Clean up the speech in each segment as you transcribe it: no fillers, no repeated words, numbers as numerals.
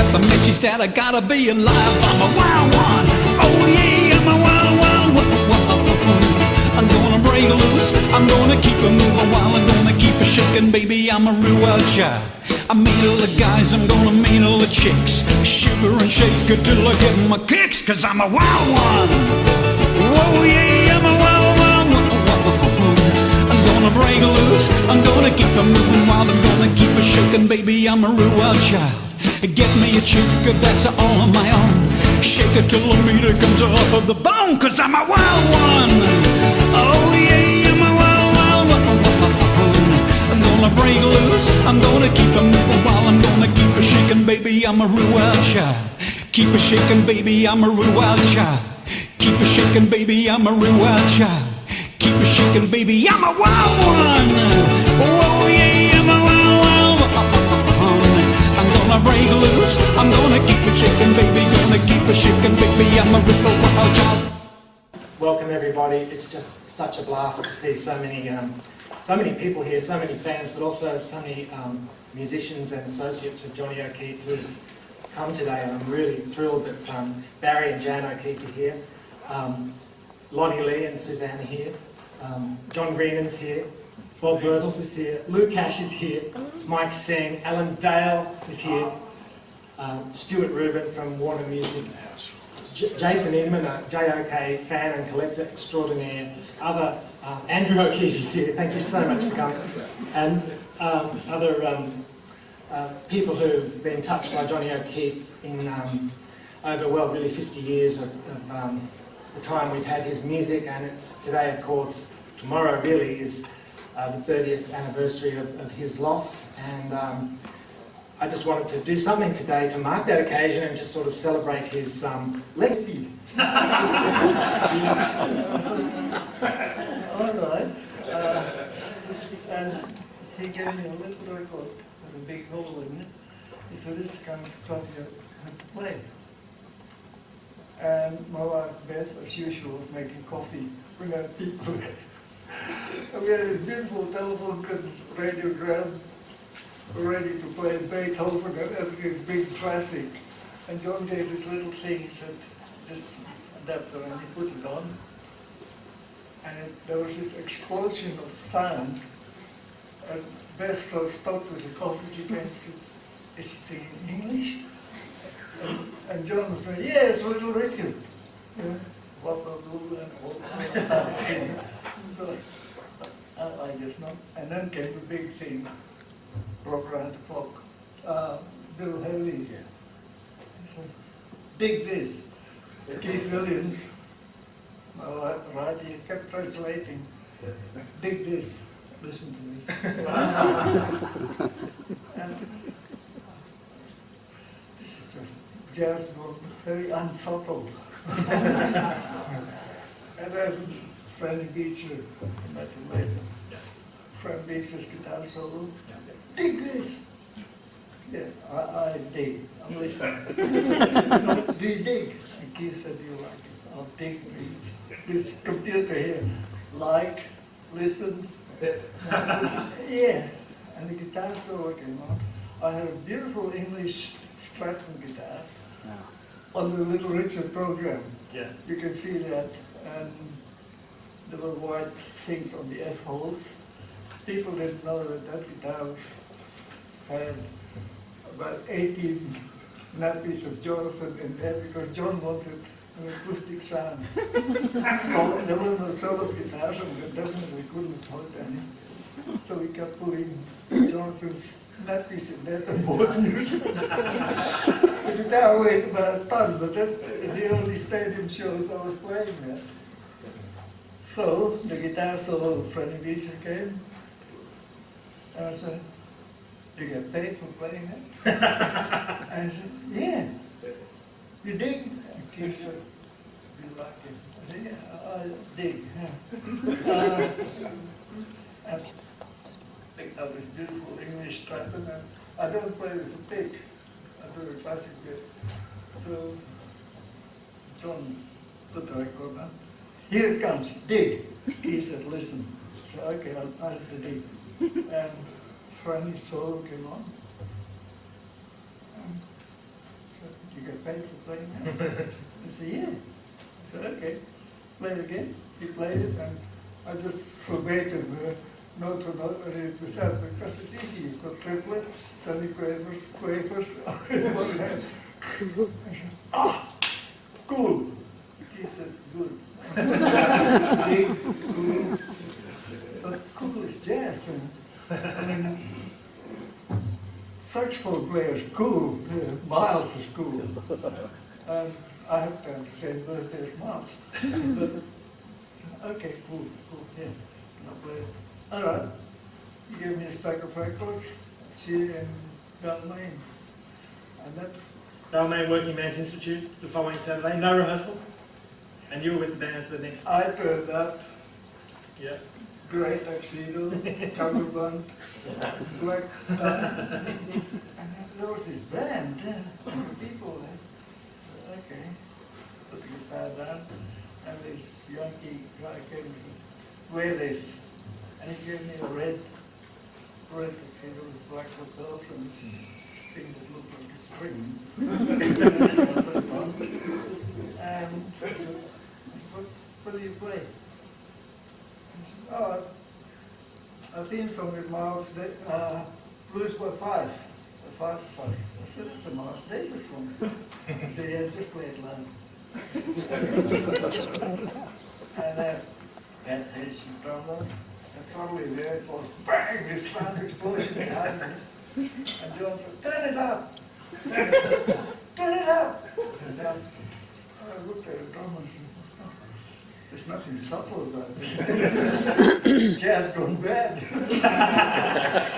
got the message that I gotta be alive. I'm a wild one. Oh yeah, I'm a wild, wild, wild, wild. I'm gonna break loose. I'm gonna keep it moving while I'm gonna keep it shaking, baby. I'm a real wild child. I meet all the guys, I'm gonna meet all the chicks. Shiver and shake it till I get my kicks, cause I'm a wild one. Oh yeah, I'm a wild, wild, wild, wild. I'm gonna break loose. I'm gonna keep it moving while I'm gonna keep it shaking, baby. I'm a real wild child. Get me a chick that's all on my own. Shake it till the meter comes off of the bone, cause I'm a wild one. Oh yeah, I'm a wild, wild, wild, wild. I'm gonna break loose. I'm gonna keep it moving while I'm gonna keep it shaking, baby. I'm a real wild child. Keep it shaking, baby. I'm a real wild child. Keep it shaking, baby. I'm a real wild child. Keep it shaking, baby. I'm a wild one. Oh yeah, I'm a wild, wild, wild. I'm gonna break loose. I'm gonna keep it shaking, baby. Gonna keep it shaking, baby. I'm a real wild child. Welcome everybody. It's just such a blast to see so many people here, so many fans, but also so many musicians and associates of Johnny O'Keefe who've come today. And I'm really thrilled that Barry and Jan O'Keefe are here. Lonnie Lee and Suzanne are here. John Greenan's here. Bob Birtles is here. Lou Cash is here. Mike Seng. Alan Dale is here. Stuart Rubin from Warner Music. Jason Inman, a JOK fan and collector extraordinaire. Andrew O'Keefe is here. Thank you so much for coming. And other people who've been touched by Johnny O'Keefe in over, well, really 50 years of the time we've had his music. And it's today, of course, tomorrow really is the 30th anniversary of his loss. And I just wanted to do something today to mark that occasion and just sort of celebrate his legacy. All right. And he gave me a little record with a big hole in it. He said, this is kind of stuff you have to play. And my wife Beth, as usual, was making coffee, bring out people. And we had a beautiful telephone radiogram ready to play Beethoven and every big classic. And John gave this little thing, he said, this adapter, and he put it on. And there was this explosion of sound. And Beth so stopped with the coffee, she came and said, is she singing English? And John was saying, yeah, it's Little Richard. Yeah. So I just know. And then came the big thing, broke around the clock. Bill Haley. So, dig this. Keith Williams, right, he kept translating. Dig this. Listen to this. And this is just jazz, but very unsubtle. And then Freddie Beecher, met him later. Fred Beecher's guitar solo. Dig this. Yeah, I dig. I'm listening. Do you dig? And Keith said, you like it. I'll dig this computer here. Like, listen. Yeah. And the guitar solo came on. I have a beautiful English Stratton guitar on the Little Richard program. Yeah. You can see that. And there were white things on the F holes. People didn't know that guitar had about 18 nappies of Jonathan in there because John wanted an acoustic sound. So there were no solo guitars and we definitely couldn't afford any. So we kept putting Jonathan's nappies in there and bought new. The guitar weighed about a ton, but in the early stadium shows I was playing that. So the guitar solo of Freddie Beecher came. And I said, do you get paid for playing that? And I said, yeah. You dig? And Keith said, you like it? I said, yeah, I dig. Yeah. And I picked up this beautiful English Stratton, and I don't play with a pick. I do a classic bit. So John put the record on. Here it comes, dig. He said, listen. So okay, I'll have to dig. And Franny's solo came on. You get paid for playing now? I said, yeah. I said, okay, play it again. He played it, and I just forbade him not to read it without, because it's easy. You've got triplets, semiquavers, quavers, in one hand. I said, ah, cool. He said, good. Cool. But cool is jazz. And, I mean, saxophone players, cool. Miles is cool. And I have to have the same birthday as Miles. But, okay, cool, yeah. I'll play it. All right. He gave me a stack of records. See you in Balmain. And that. Balmain Working Man's Institute the following Saturday. No rehearsal. And you were with the band for the next. I turned up. Yeah. Great tuxedo, cummerbund, black tie. And there was this band, people there. Okay. Put the guitar down. And this Yankee guy came to wear this. And he gave me a red tuxedo with black lapels and this thing that looked like a string. And I said, what do you play? He said, oh, a theme song with Miles Blues by Five. The Five of Us. I said, it's a Miles Davis song. I said, yeah, just play it loud. And that hits the drummer, and suddenly there it was, bang, this sound explosion behind me. And John said, turn it up! Turn it up! And I looked at the drummer and said, oh, there's nothing subtle about this. Jazz gone bad.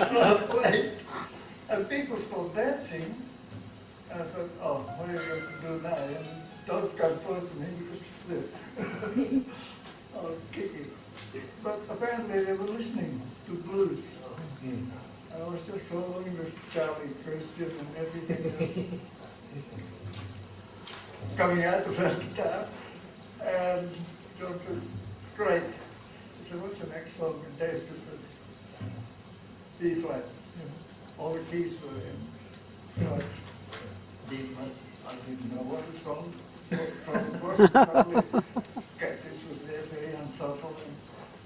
So I played, and people started dancing. And I thought, oh, what are you going to do now? And don't come close to me because I'll kick you. But apparently they were listening to blues. I was just following this Charlie Christian and everything else coming out of that guitar. And John said, great. He said, what's the next song? And Dave just said, B flat. All the keys were in. So D flat. I didn't know what the song was. Probably Catfish was there, very unsubtle. And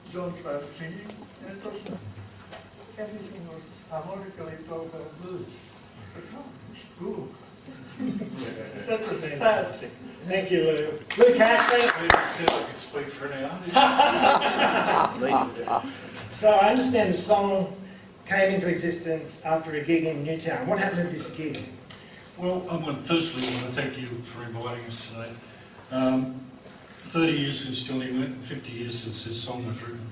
John started singing. And it was, everything was harmonically told by blues. I thought, oh, it's cool. That was fantastic. Thank you, Lou. Lou Cashley. You said I could speak for an hour. So I understand the song came into existence after a gig in Newtown. What happened at this gig? Well, firstly, I want to thank you for inviting us today. 30 years since Johnny went, and 50 years since this song was written.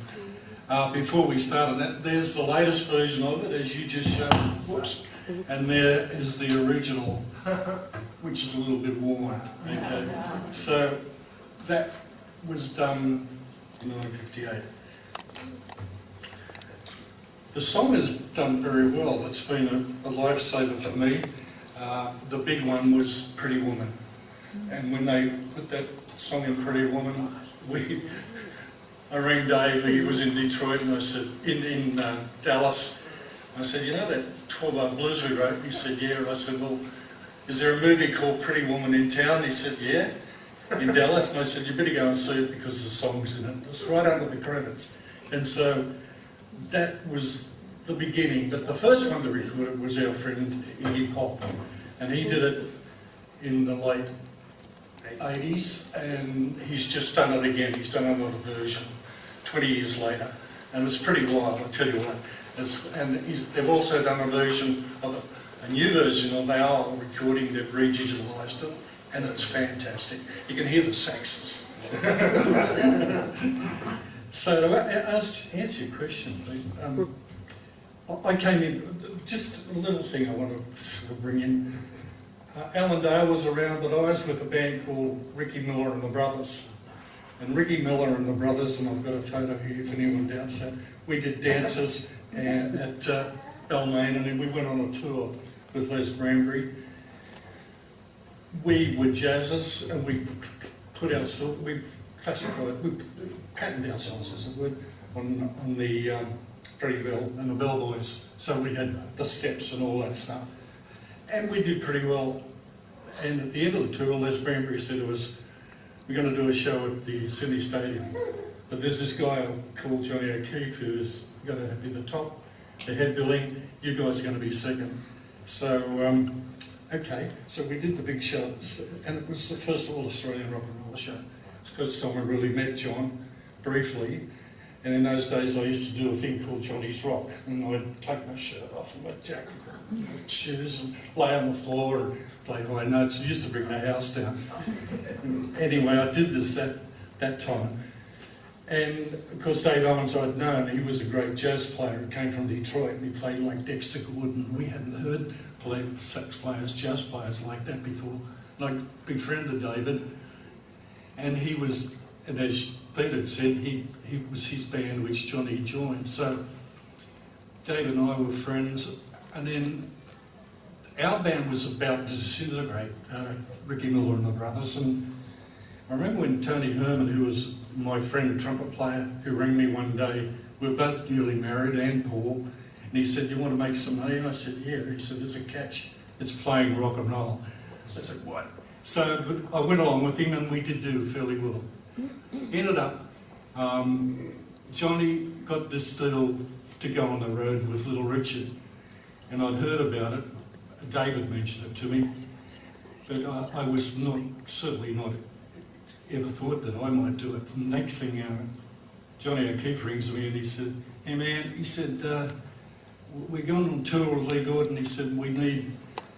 Before we started that, there's the latest version of it, as you just showed. Whoops. And there is the original, which is a little bit warmer. Okay. So that was done in 1958. The song has done very well. It's been a lifesaver for me. The big one was Pretty Woman. And when they put that song in Pretty Woman, I rang Dave, he was in Detroit, and I said, in Dallas, I said, you know that 12-bar blues we wrote? He said, yeah. And I said, well, is there a movie called Pretty Woman in town? He said, yeah, in Dallas. And I said, you better go and see it because the song's in it. It's right under the credits. And so that was the beginning. But the first one to record it was our friend Iggy Pop. And he did it in the late 80s, and he's just done it again. He's done another version 20 years later. And it's pretty wild, I tell you what. They've also done a version of a new version of our recording. They've redigitalised it, and it's fantastic. You can hear the saxes. So to answer your question, I came in, just a little thing I want to sort of bring in. Alan Dale was around, but I was with a band called Ricky Miller and the Brothers. And Ricky Miller and the Brothers, and I've got a photo here if anyone doubts that, we did dances at Balmain, and then we went on a tour with Les Brambury. We were jazzers, and we patterned ourselves, as it would, on the Freddie Bell and the Bellboys. So we had the steps and all that stuff. And we did pretty well. And at the end of the tour, Les Brambury said we're going to do a show at the Sydney Stadium. But there's this guy called Johnny O'Keefe who's going to be the top, the head billing. You guys are going to be second. So, okay. So we did the big show, and it was the first all-Australian rock and roll show. It's the first time I really met John, briefly. And in those days I used to do a thing called Johnny's Rock, and I'd take my shirt off and my jacket and my shoes and lay on the floor and play high notes. I used to bring the house down. Anyway, I did this that time. And of course Dave Owens I'd known, he was a great jazz player who came from Detroit, and he played like Dexter Gordon. We hadn't heard sax players, jazz players like that before. And I befriended David, and he was, and as Peter had said, he was his band which Johnny joined. So Dave and I were friends, and then our band was about to disintegrate, Ricky Miller and the Brothers. And I remember when Tony Herman, who was my friend, trumpet player, who rang me one day, we were both newly married, and Paul, and he said, "You want to make some money?" And I said, "Yeah." He said, "There's a catch, it's playing rock and roll." I said, "What?" So I went along with him, and we did do fairly well. Ended up, Johnny got this deal to go on the road with Little Richard, and I'd heard about it. David mentioned it to me, but I was certainly not ever thought that I might do it. And the next thing, Johnny O'Keefe rings me and he said, "Hey man," he said, "we're going on tour with Lee Gordon." He said,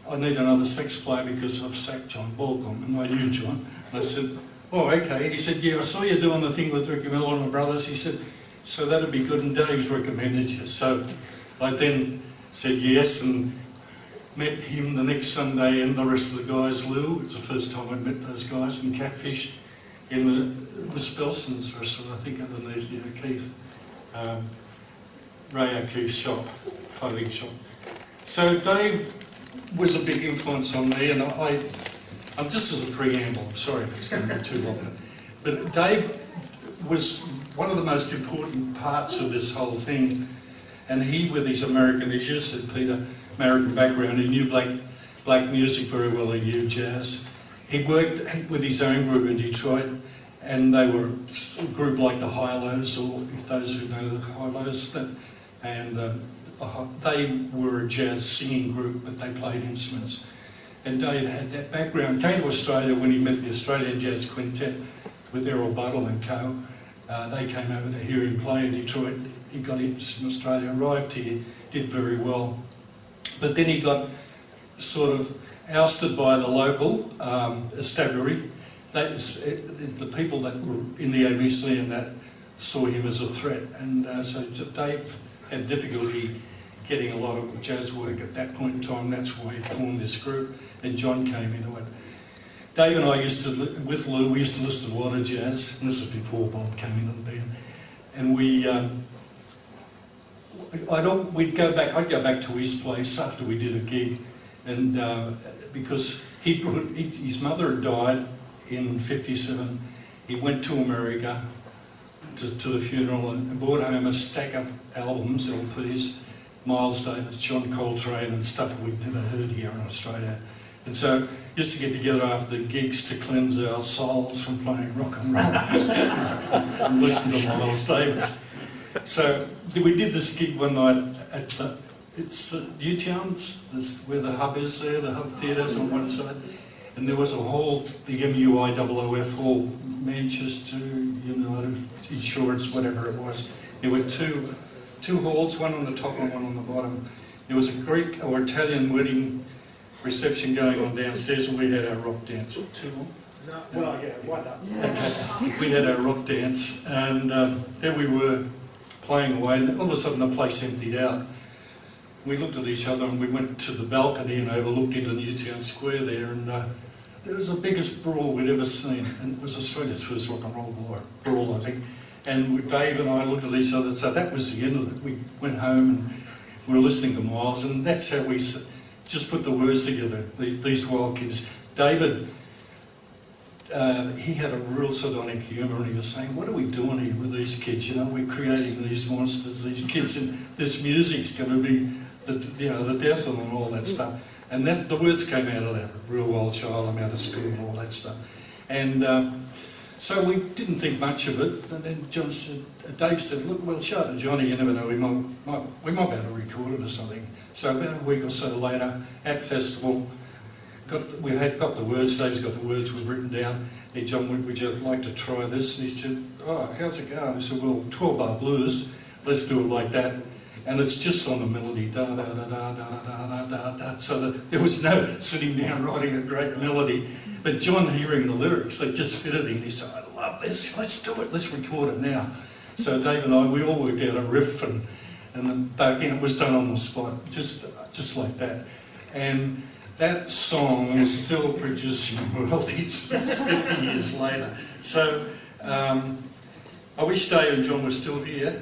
I need another sax player because I've sacked John Balcom." And I knew John. And I said, "Oh, okay." And he said, "Yeah, I saw you doing the thing with Ricky Miller and the Brothers." He said, "So that'd be good, and Dave's recommended you." So I then said yes and met him the next Sunday, and the rest of the guys, Lou. It's the first time I'd met those guys, and Catfish in the Spelson's restaurant, I think underneath the O'Keefe, Ray O'Keefe's shop, clothing shop. So Dave was a big influence on me, and I'm just as a preamble, I'm sorry if it's going to be too long, but Dave was one of the most important parts of this whole thing, and he, with his American, as you said, Peter, American background, he knew black music very well, he knew jazz. He worked with his own group in Detroit, and they were a group like the Hi-Lows, or if those who know the Hi-Lows, and they were a jazz singing group, but they played instruments. And Dave had that background. Came to Australia when he met the Australian Jazz Quintet with Errol Buttle and co. They came over to hear him play in Detroit. He got interested in Australia, arrived here, did very well. But then he got sort of ousted by the local constabulary. The people that were in the ABC and that saw him as a threat. And so Dave had difficulty getting a lot of jazz work at that point in time. That's why he formed this group, and John came into it. Dave and I used to, with Lou, we used to listen to a lot of jazz, and this was before Bob came into the band. And I'd go back to his place after we did a gig, and because his mother had died in '57, he went to America to the funeral and brought home a stack of albums, LPs, Miles Davis, John Coltrane, and stuff we'd never heard here in Australia. And so used to get together after the gigs to cleanse our souls from playing rock and roll and listen to Miles Davis. So we did this gig one night at Newtown, where the hub is there, the hub theatre's on one side. And there was a hall, the MUIOOF hall, Manchester United Insurance, whatever it was. There were two halls, one on the top and one on the bottom. There was a Greek or Italian wedding reception going on downstairs, and we had our rock dance. Too long? No, well, yeah, why not? Okay. We had our rock dance, and there we were playing away, and all of a sudden the place emptied out. We looked at each other and we went to the balcony and overlooked into Newtown Square there, and there was the biggest brawl we'd ever seen, and it was Australia's first rock and roll brawl, I think. And Dave and I looked at each other, so that was the end of it. We went home and we were listening to Miles, and that's how we just put the words together, these wild kids. David, he had a real sardonic humour, and he was saying, "What are we doing here with these kids? You know, we're creating these monsters, these kids, and this music's going to be the death of them and all that stuff." And the words came out of that, real wild child, I'm out of school, and all that stuff. And so we didn't think much of it, and then Dave said, look, we'll show it to Johnny, you never know, we might be able to record it or something. So about a week or so later, at festival, we had got the words, Dave's got the words we've written down. Hey John, would you like to try this? And he said, oh, how's it going? I said, well, 12-bar blues, let's do it like that. And it's just on the melody, da da da da da da da da. So that there was no sitting down writing a great melody. But John, hearing the lyrics, they just fitted him. He said, I love this, let's do it, let's record it now. So Dave and I, we all worked out a riff, and again, it was done on the spot, just like that. And that song is still producing royalties 50 years later. So I wish Dave and John were still here.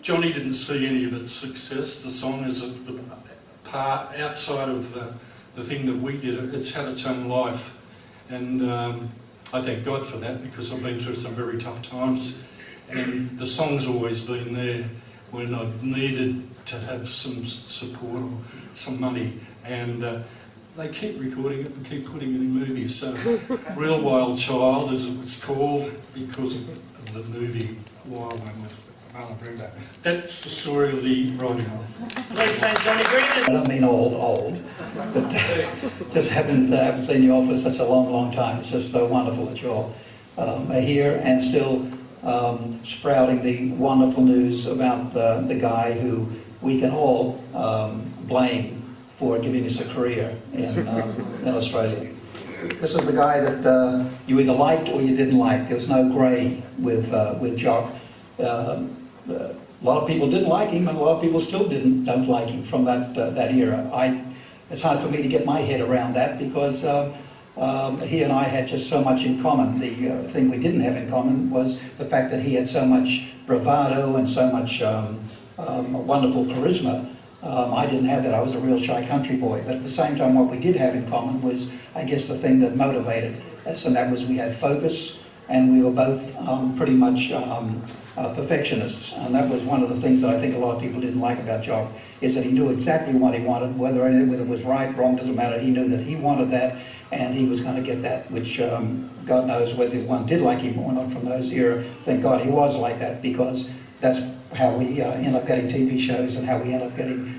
Johnny didn't see any of its success. The song is the part outside of the thing that we did. It's had its own life, and I thank God for that, because I've been through some very tough times, and the song's always been there when I've needed to have some support or some money, and they keep recording it and keep putting it in movies. So Real Wild Child, as it's called, because of the movie Wild One with Marlon Brando. That's the story of the writing of. Please thank Johnny Green. I don't mean old, but just haven't seen you all for such a long time. It's just so wonderful that you all are here and still sprouting the wonderful news about the guy who we can all blame for giving us a career in Australia. This is the guy that you either liked or you didn't like. There was no grey with Jock. A lot of people didn't like him, and a lot of people still don't like him from that era. It's hard for me to get my head around that, because he and I had just so much in common. The thing we didn't have in common was the fact that he had so much bravado and so much wonderful charisma. I didn't have that. I was a real shy country boy. But at the same time, what we did have in common was, I guess, the thing that motivated us, and that was we had focus, and we were both pretty much perfectionists. And that was one of the things that I think a lot of people didn't like about Jock, is that he knew exactly what he wanted, whether it was right, wrong, doesn't matter. He knew that he wanted that, and he was going to get that, which God knows whether one did like him or not from those era. Thank God he was like that, because that's how we end up getting TV shows, and how we end up getting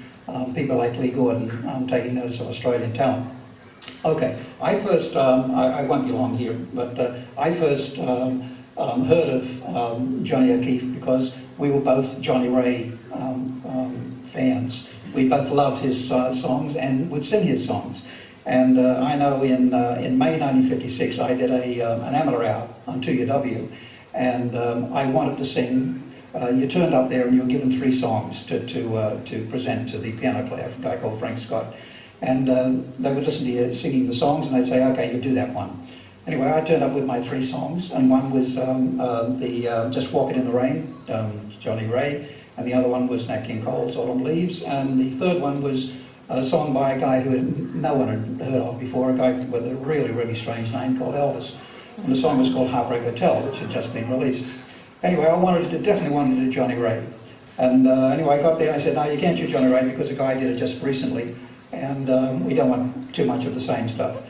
people like Lee Gordon taking notice of Australian talent. Okay, I first, I won't be long here, but I first heard of Johnny O'Keefe because we were both Johnny Ray fans. We both loved his songs and would sing his songs. And I know in May 1956 I did an amateur hour on 2UW, and I wanted to sing. You turned up there and you were given 3 songs to present to the piano player, a guy called Frank Scott. And they would listen to you singing the songs, and they'd say, okay, you do that one. Anyway, I turned up with my 3 songs, and one was Just Walking in the Rain, Johnny Ray, and the other one was Nat King Cole's Autumn Leaves, and the third one was a song by a guy who no one had heard of before, a guy with a really, really strange name called Elvis. And the song was called Heartbreak Hotel, which had just been released. Anyway, definitely wanted to do Johnny Ray. And anyway, I got there and I said, no, you can't do Johnny Ray because a guy did it just recently, and we don't want too much of the same stuff.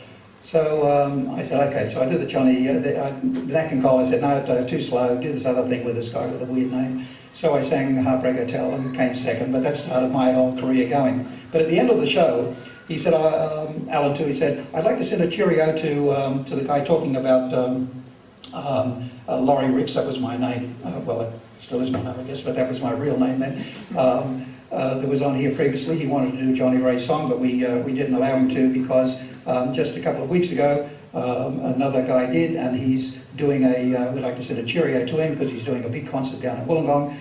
So I said, okay, so I did the Johnny, Nat King Cole. I said, no, too slow, do this other thing with this guy with a weird name. So I sang Heartbreak Hotel and came second, but that started my whole career going. But at the end of the show, he said, Alan too, he said, I'd like to send a cheerio to the guy talking about Laurie Ricks. That was my name. Well, it still is my name, I guess, but that was my real name then. That was on here previously. He wanted to do a Johnny Ray song, but we didn't allow him to, because just a couple of weeks ago, another guy did, and he's doing we'd like to send a cheerio to him because he's doing a big concert down in Wollongong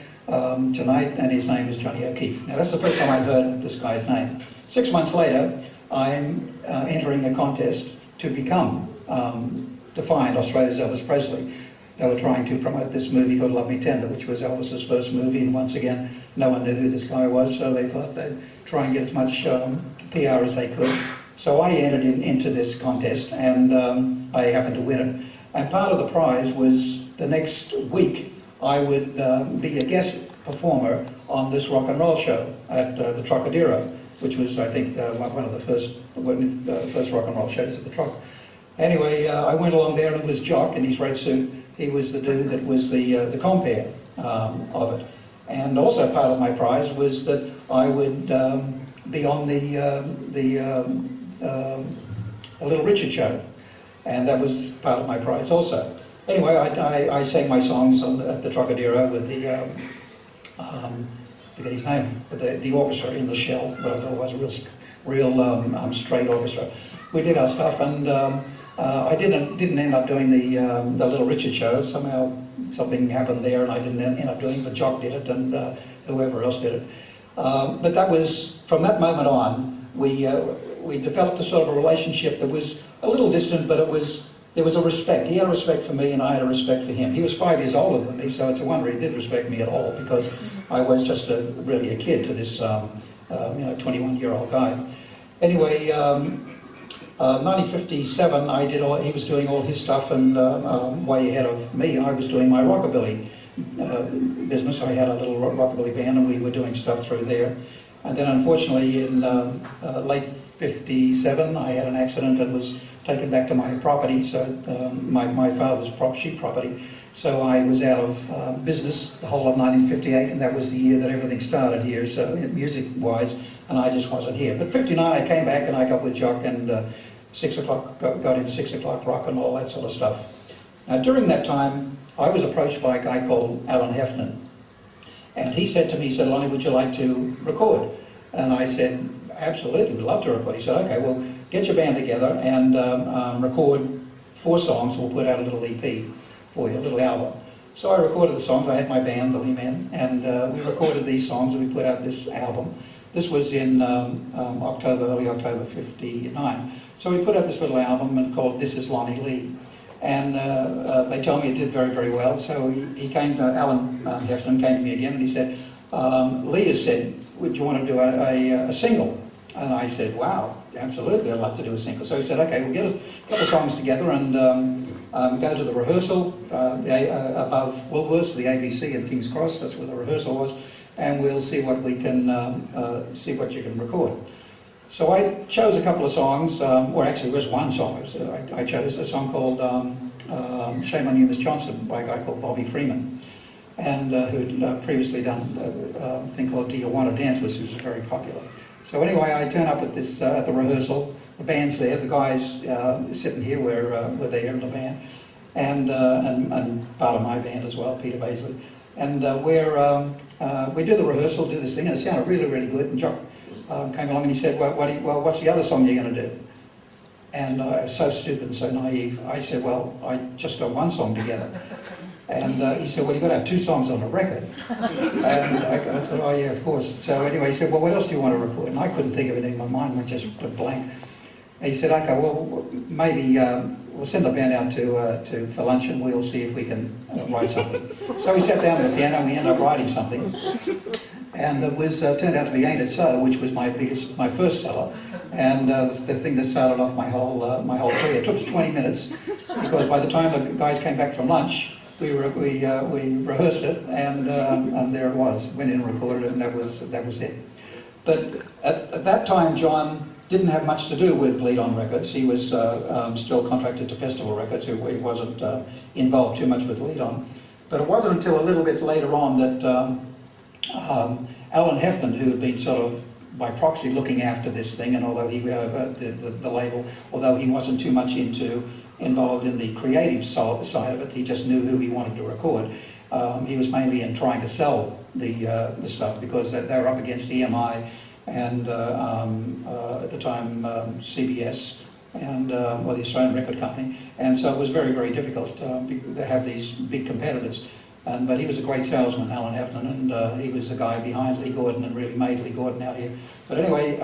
tonight, and his name is Johnny O'Keefe. Now, that's the first time I'd heard this guy's name. 6 months later, I'm entering a contest to become, to find Australia's Elvis Presley. They were trying to promote this movie called Love Me Tender, which was Elvis's first movie, and once again, no one knew who this guy was, so they thought they'd try and get as much PR as they could. So I entered into this contest, and I happened to win it. And part of the prize was the next week I would be a guest performer on this rock and roll show at the Trocadero. which was, I think, one of the first rock and roll shows at the Troc. Anyway, I went along there, and it was Jock in his red suit. He was the dude that was the compere of it. And also part of my prize was that I would be on the Little Richard show, and that was part of my prize also. Anyway, I sang my songs at the Trocadero with the forget his name, but the orchestra in the shell, whatever it was, a real straight orchestra. We did our stuff, and I didn't end up doing the Little Richard show. Somehow something happened there, and I didn't end up doing it, but Jock did it, and whoever else did it. But that was, from that moment on, we developed a sort of a relationship that was a little distant, but there was a respect. He had a respect for me, and I had a respect for him. He was 5 years older than me, so it's a wonder he did respect me at all, because I was just really a kid to this 21-year-old guy. Anyway, 1957, he was doing all his stuff, and way ahead of me, I was doing my rockabilly business. I had a little rockabilly band, and we were doing stuff through there. And then, unfortunately, in late 57, I had an accident and was taken back to my property, so my father's sheep property. So I was out of business the whole of 1958, and that was the year that everything started here, so music-wise, and I just wasn't here. But 59, I came back and I got with Jock, and 6 o'clock, got into 6 o'clock rock and all that sort of stuff. Now, during that time, I was approached by a guy called Alan Heffernan, and he said to me, he said, "Lonnie, would you like to record?" And I said, "Absolutely, we'd love to record." He said, "Okay, well, get your band together and record 4 songs. We'll put out a little EP for you, a little album." So I recorded the songs. I had my band, the Lee Men, and we recorded these songs, and we put out this album. This was in early October 59. So we put out this little album and called This Is Lonnie Lee. And they told me it did very, very well. So he came to, Alan Heffernan came to me again, and he said, "Lee has said, would you want to do a single?" And I said, "Wow, absolutely, I'd love to do a single." So he said, "Okay, we'll get a couple of songs together and go to the rehearsal above Woolworths, the ABC in King's Cross. That's where the rehearsal was, and we'll see what we can see what you can record." So I chose a couple of songs, or actually it was one song. I chose a song called "Shame on You, Miss Johnson" by a guy called Bobby Freeman, and who'd previously done a thing called "Do You Want to Dance," which was very popular. So anyway, I turn up at this at the rehearsal. The band's there. The guys sitting here were there in the band, and part of my band as well, Peter Baisley. And we do the rehearsal, do this thing, and it sounded really, really good. And Jock came along and he said, "Well, what's the other song you're going to do?" And I was so stupid and so naive. I said, "Well, I just got one song together." And he said, "Well, you've got to have 2 songs on a record." And I said, "Oh yeah, of course." So anyway, he said, "Well, what else do you want to record?" And I couldn't think of anything. My mind went just blank. And he said, "Okay, well, maybe we'll send the band out for lunch, and we'll see if we can write something." So we sat down at the piano, and we ended up writing something. And it was turned out to be "Ain't It So," which was my first seller, and the thing that started off my whole career. It took us 20 minutes, because by the time the guys came back from lunch, we rehearsed it, and there it was. Went in and recorded it, and that was it. But at that time, John didn't have much to do with Lead On Records. He was still contracted to Festival Records. He wasn't involved too much with Lead On. But it wasn't until a little bit later on that Alan Hefton, who had been sort of by proxy looking after this thing, and although he the label, although he wasn't too much involved in the creative side of it, he just knew who he wanted to record. He was mainly in trying to sell the stuff, because they were up against EMI and at the time CBS and the Australian Record Company, and so it was very, very difficult to have these big competitors. But he was a great salesman, Alan Hefton, and he was the guy behind Lee Gordon and really made Lee Gordon out here. But anyway,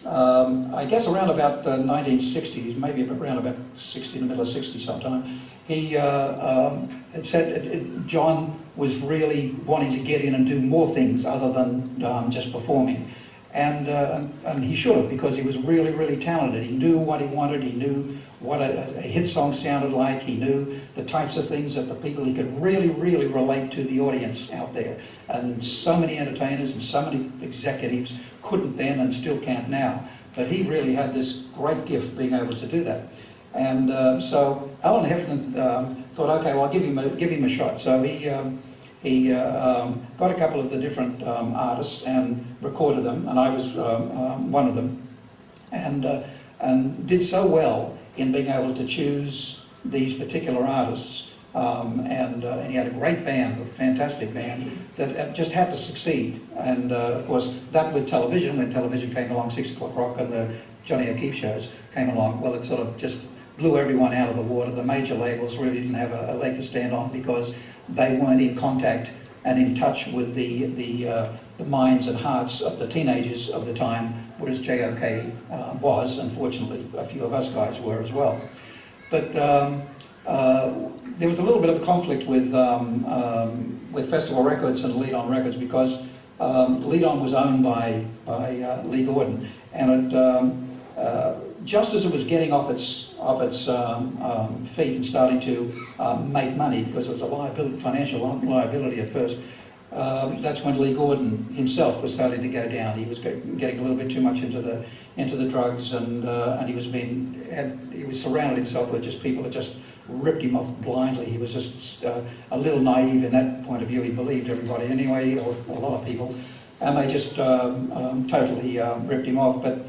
I guess around about 1960s, maybe around about 60, in the middle of 60 sometime, he had said John was really wanting to get in and do more things other than just performing. And he should have, because he was really, really talented. He knew what he wanted, he knew what a hit song sounded like, he knew the types of things that the people, he could really, really relate to the audience out there. And so many entertainers and so many executives couldn't then and still can't now. But he really had this great gift being able to do that. And so Alan Heffernan thought, okay, well, I'll give him a shot. So he got a couple of the different artists and recorded them, and I was one of them, and did so well in being able to choose these particular artists. And he had a great band, a fantastic band, that just had to succeed. And of course, that with television, when television came along, 6 O'Clock Rock and the Johnny O'Keefe shows came along, well, it sort of just blew everyone out of the water. The major labels really didn't have a leg to stand on because they weren't in contact and in touch with the minds and hearts of the teenagers of the time, whereas JOK was. Unfortunately, a few of us guys were as well. But there was a little bit of a conflict with Festival Records and Lead On Records, because Lead On was owned by Lee Gordon, and it, just as it was getting off its feet and starting to make money, because it was a liability, financial liability at first, that's when Lee Gordon himself was starting to go down. He was getting a little bit too much into the drugs, and he was surrounded himself with just people that just ripped him off blindly. He was just a little naive in that point of view. He believed everybody anyway, or a lot of people, and they just totally ripped him off. But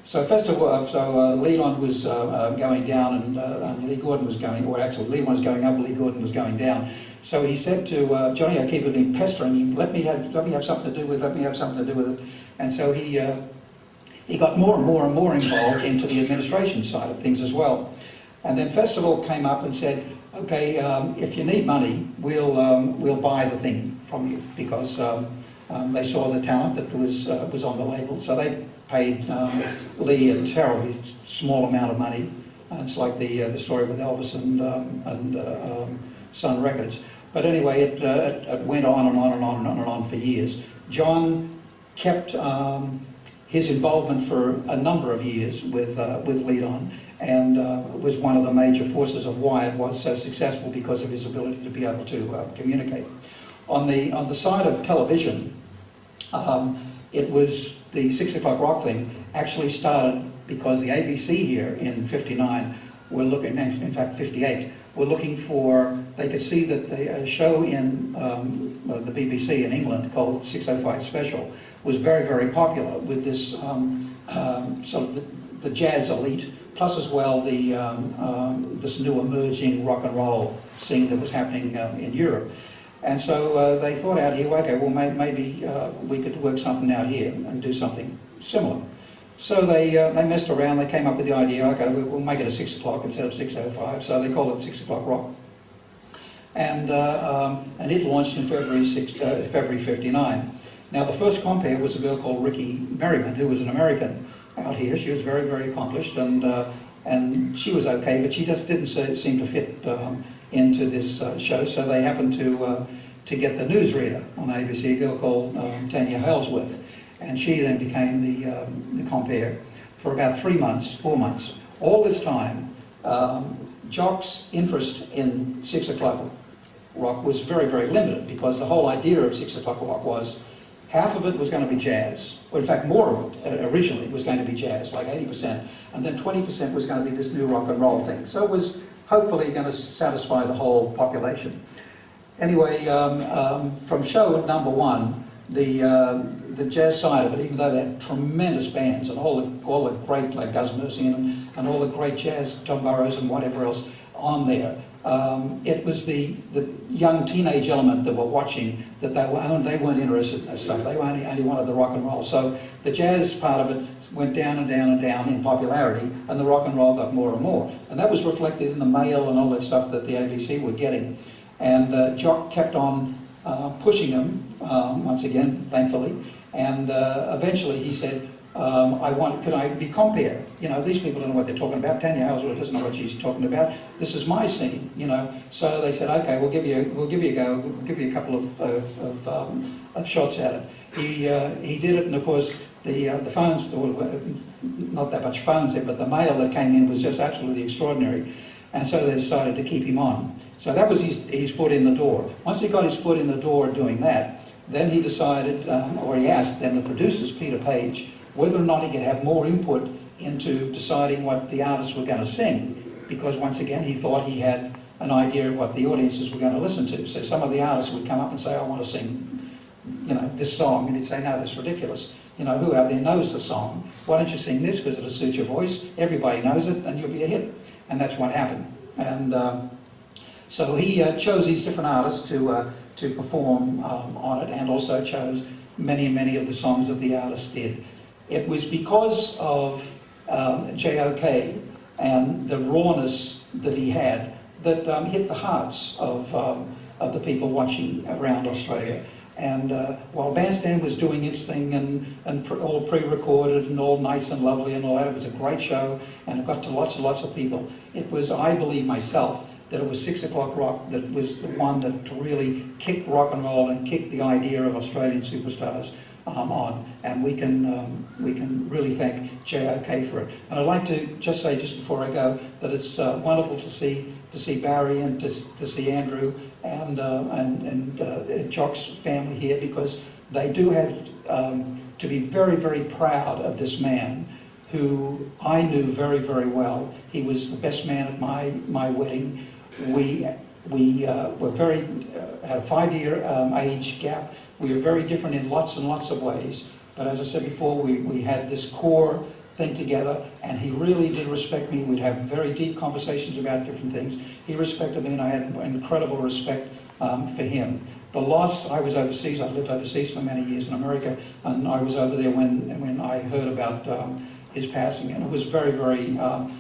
so Lead On was going down, and Lee Gordon was going, or actually Lead On was going up, Lee Gordon was going down. So he said to Johnny O'Keefe, had been pestering him, let me have something to do with it. And so he got more and more and more involved into the administration side of things as well. And then Festival came up and said, okay, if you need money, we'll buy the thing from you, because they saw the talent that was on the label. So they paid Lee a terribly small amount of money. It's like the story with Elvis and Sun Records. But anyway, it went on and on and on and on and on for years. John kept his involvement for a number of years with Lead On, and was one of the major forces of why it was so successful, because of his ability to be able to communicate. On the side of television, it was the 6 O'Clock Rock thing actually started because the ABC here in '59 were looking, in fact 58, were looking for, they could see that a show in the BBC in England called 605 Special was very, very popular with this sort of the jazz elite, plus as well this new emerging rock and roll scene that was happening in Europe. And so they thought out here, okay, well maybe we could work something out here and do something similar. So they messed around, they came up with the idea, okay, we'll make it a 6 o'clock instead of 6:05, so they called it 6 O'Clock Rock. And it launched in February '59. Now the first compere was a girl called Ricky Merriman, who was an American out here. She was very, very accomplished, and she was okay, but she just didn't seem to fit into this show. So they happened to get the newsreader on ABC, a girl called Tanya Halesworth, and she then became the compere for about 4 months. All this time, Jock's interest in 6 O'Clock Rock was very, very limited, because the whole idea of 6 O'Clock Rock was half of it was going to be jazz. Well, in fact, more of it originally was going to be jazz, like 80%, and then 20% was going to be this new rock and roll thing. So it was hopefully going to satisfy the whole population. Anyway, from show number 1, the jazz side of it, even though they had tremendous bands and all the great, like Gus Mersey and all the great jazz, Tom Burrows and whatever else on there, it was the young teenage element that were watching that they weren't interested in that stuff. They only wanted the rock and roll. So the jazz part of it went down and down and down in popularity, and the rock and roll got more and more. And that was reflected in the mail and all that stuff that the ABC were getting. And Jock kept on pushing them, once again, thankfully. And eventually he said, could I be compere? You know, these people don't know what they're talking about. Tanya Halesworth doesn't know what she's talking about. This is my scene, you know. So they said, okay, we'll give you a go. We'll give you a couple of shots at it. He did it, and of course the phones, not that much phones there, but the mail that came in was just absolutely extraordinary. And so they decided to keep him on. So that was his foot in the door. Once he got his foot in the door doing that, then he decided, or he asked then the producers, Peter Page, whether or not he could have more input into deciding what the artists were going to sing, because once again he thought he had an idea of what the audiences were going to listen to. So some of the artists would come up and say, I want to sing, this song, and he'd say, no, that's ridiculous. Who out there knows the song? Why don't you sing this because it'll suit your voice? Everybody knows it, and you'll be a hit. And that's what happened. And so he chose these different artists to perform on it, and also chose many of the songs that the artists did. It was because of J.O.K. and the rawness that he had that hit the hearts of the people watching around Australia. And while Bandstand was doing its thing and all pre-recorded and all nice and lovely and all that, it was a great show and it got to lots and lots of people. It was, I believe myself, that it was 6 O'Clock Rock that was the one that really kicked rock and roll and kicked the idea of Australian superstars on. And we can really thank J.O.K. for it. And I'd like to just say, just before I go, that it's wonderful to see Barry and to see Andrew and Jock's family here, because they do have to be very proud of this man who I knew very well. He was the best man at my wedding. We were very had a 5-year age gap. We were very different in lots and lots of ways, but as I said before, we had this core thing together, and he really did respect me. We'd have very deep conversations about different things. He respected me, and I had incredible respect for him. The loss, I was overseas, I lived overseas for many years in America, and I was over there when I heard about his passing, and it was very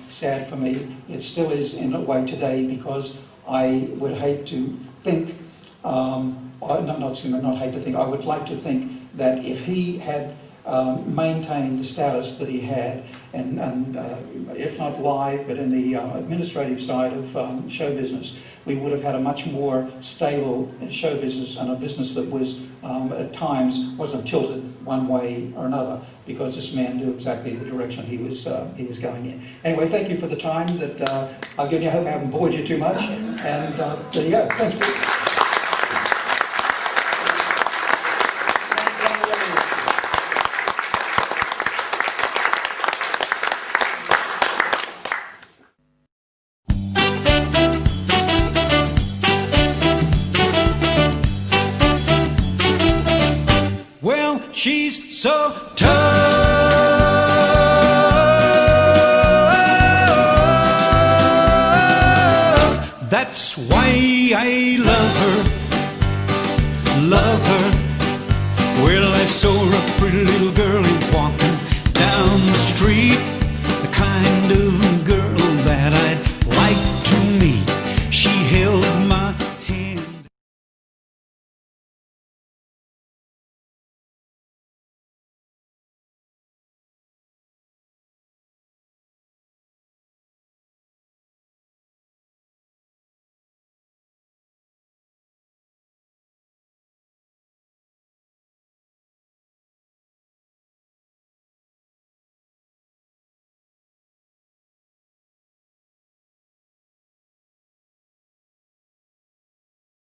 sad for me. It still is in a way today, because I would hate to think, not hate to think, I would like to think that if he had maintained the status that he had, and if not live, but in the administrative side of show business, we would have had a much more stable show business, and a business that was at times wasn't tilted one way or another, because this man knew exactly the direction he was going in. Anyway, thank you for the time that I've given you. I hope I haven't bored you too much, and there you go. Thanks. She's so tough. That's why I love her. Well, I saw a pretty little girl